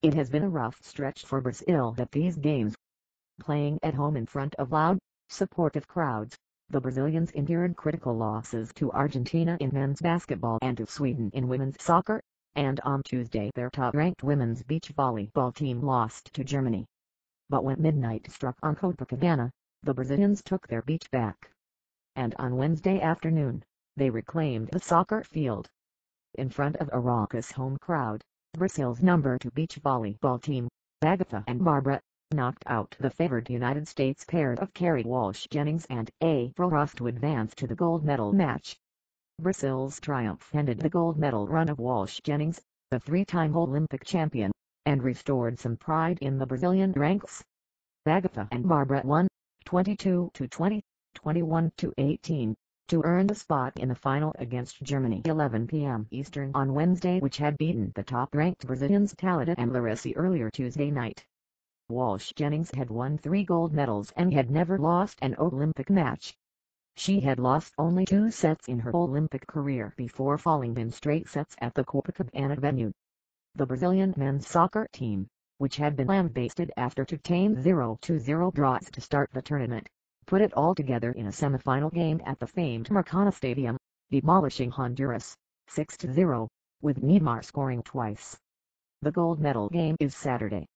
It has been a rough stretch for Brazil at these games. Playing at home in front of loud, supportive crowds, the Brazilians endured critical losses to Argentina in men's basketball and to Sweden in women's soccer, and on Tuesday their top-ranked women's beach volleyball team lost to Germany. But when midnight struck on Copacabana, the Brazilians took their beach back. And on Wednesday afternoon, they reclaimed the soccer field. In front of a raucous home crowd, Brazil's number 2 beach volleyball team, Agatha and Barbara, knocked out the favored United States pair of Kerry Walsh-Jennings and April Ross to advance to the gold medal match. Brazil's triumph ended the gold medal run of Walsh-Jennings, the 3-time Olympic champion, and restored some pride in the Brazilian ranks. Agatha and Barbara won, 22-20, 21-18, to earn the spot in the final against Germany 11 p.m. Eastern on Wednesday, which had beaten the top-ranked Brazilians Thalita and Larissa earlier Tuesday night. Walsh-Jennings had won 3 gold medals and had never lost an Olympic match. She had lost only 2 sets in her Olympic career before falling in straight sets at the Copacabana venue. The Brazilian men's soccer team, which had been lambasted after 2 tame 0-0 draws to start the tournament, put it all together in a semifinal game at the famed Maracana Stadium, demolishing Honduras, 6-0, with Neymar scoring twice. The gold medal game is Saturday.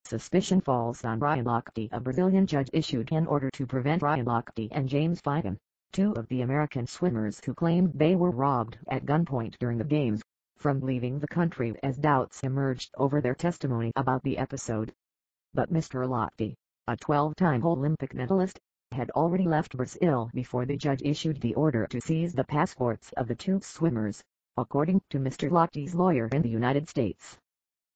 Suspicion falls on Brian Lochte. A Brazilian judge issued an order to prevent Brian Lochte and James Figan, 2 of the American swimmers who claimed they were robbed at gunpoint during the games, from leaving the country as doubts emerged over their testimony about the episode. But Mr. Lochte, a 12-time Olympic medalist, had already left Brazil before the judge issued the order to seize the passports of the 2 swimmers, according to Mr. Lochte's lawyer in the United States.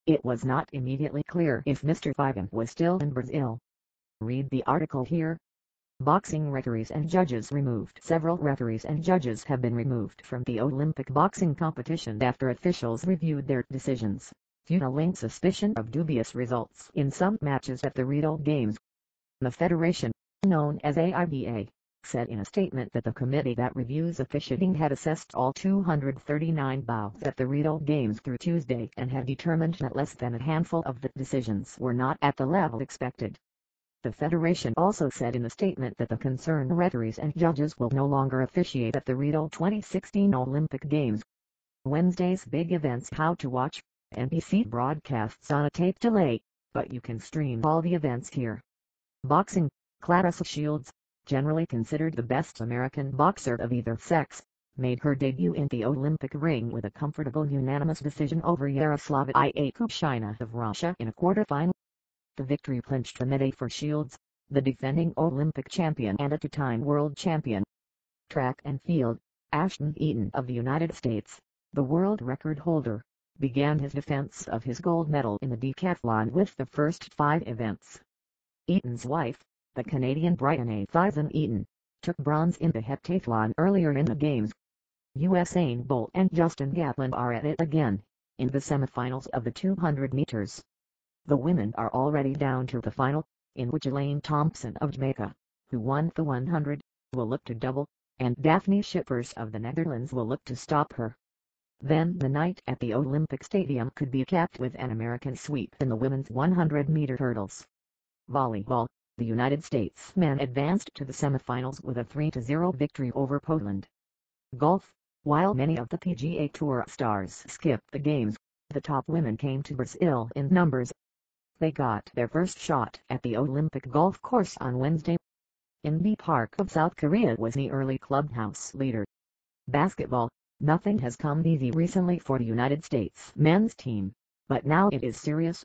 It was not immediately clear if Mr. Figan was still in Brazil. Read the article here. Boxing referees and judges removed. Several referees and judges have been removed from the Olympic boxing competition after officials reviewed their decisions, fueling suspicion of dubious results in some matches at the Rio Games. The federation, known as AIBA, said in a statement that the committee that reviews officiating had assessed all 239 bouts at the Rio Games through Tuesday and had determined that less than a handful of the decisions were not at the level expected. The federation also said in a statement that the concerned referees and judges will no longer officiate at the Rio 2016 Olympic Games. Wednesday's big events. How to watch. NBC broadcasts on a tape delay, but you can stream all the events here. Boxing. Claressa Shields, generally considered the best American boxer of either sex, made her debut in the Olympic ring with a comfortable unanimous decision over Yaroslava Kushina of Russia in a quarterfinal. The victory clinched the medal for Shields, the defending Olympic champion and a 2-time world champion. Track and field. Ashton Eaton of the United States, the world record holder, began his defense of his gold medal in the decathlon with the first 5 events. Eaton's wife, the Canadian Brianna Thiesen-Eaton, took bronze in the heptathlon earlier in the games. Usain Bolt and Justin Gatlin are at it again, in the semifinals of the 200 meters. The women are already down to the final, in which Elaine Thompson of Jamaica, who won the 100, will look to double, and Daphne Schippers of the Netherlands will look to stop her. Then the night at the Olympic Stadium could be capped with an American sweep in the women's 100-meter hurdles. Volleyball. The United States men advanced to the semifinals with a 3-0 victory over Poland. Golf. While many of the PGA Tour stars skipped the games, the top women came to Brazil in numbers. They got their first shot at the Olympic golf course on Wednesday. Inbi Park of South Korea was the early clubhouse leader. Basketball. Nothing has come easy recently for the United States men's team, but now it is serious.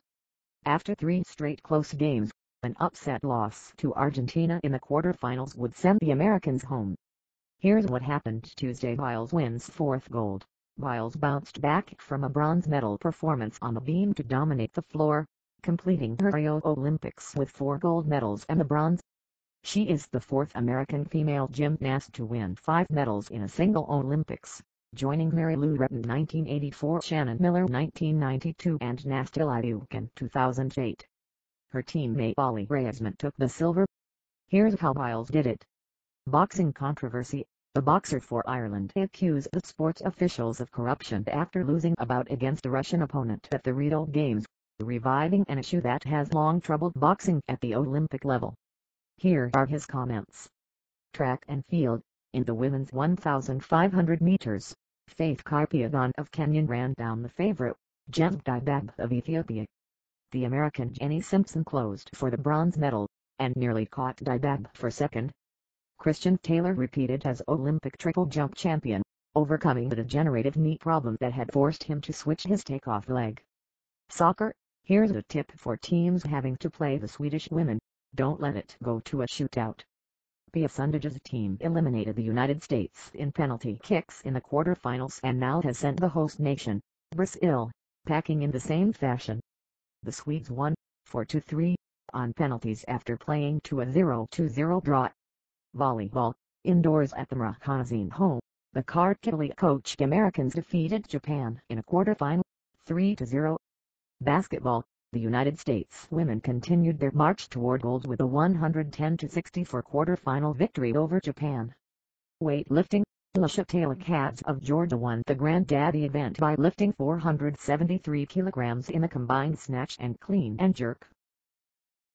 After 3 straight close games, an upset loss to Argentina in the quarterfinals would send the Americans home. Here's what happened Tuesday. Biles wins 4th gold. Biles bounced back from a bronze medal performance on the beam to dominate the floor, completing her Rio Olympics with 4 gold medals and the bronze. She is the 4th American female gymnast to win 5 medals in a single Olympics, joining Mary Lou Retton 1984, Shannon Miller 1992 and Nastia Liukin 2008. Her teammate Ollie Raisman took the silver. Here's how Biles did it. Boxing controversy. The boxer for Ireland accused the sports officials of corruption after losing a bout against a Russian opponent at the Rio Games. reviving an issue that has long troubled boxing at the Olympic level. Here are his comments. Track and field. In the women's 1,500 meters, Faith Kipyegon of Kenya ran down the favorite, Jem Dibab of Ethiopia. The American Jenny Simpson closed for the bronze medal, and nearly caught Dibab for second. Christian Taylor repeated as Olympic triple jump champion, overcoming the degenerative knee problem that had forced him to switch his takeoff leg. Soccer. Here's a tip for teams having to play the Swedish women: don't let it go to a shootout. Pia Sundhage's team eliminated the United States in penalty kicks in the quarterfinals and now has sent the host nation, Brazil, packing in the same fashion. The Swedes won 4-3 on penalties after playing to a 0-0 draw. Volleyball. Indoors at the Maracana's home, the Kharkiv coached Americans defeated Japan in a quarterfinal, 3-0. Basketball. The United States women continued their march toward gold with a 110-64 quarterfinal victory over Japan. Weightlifting. Lochte of Georgia won the Granddaddy event by lifting 473 kilograms in a combined snatch and clean and jerk.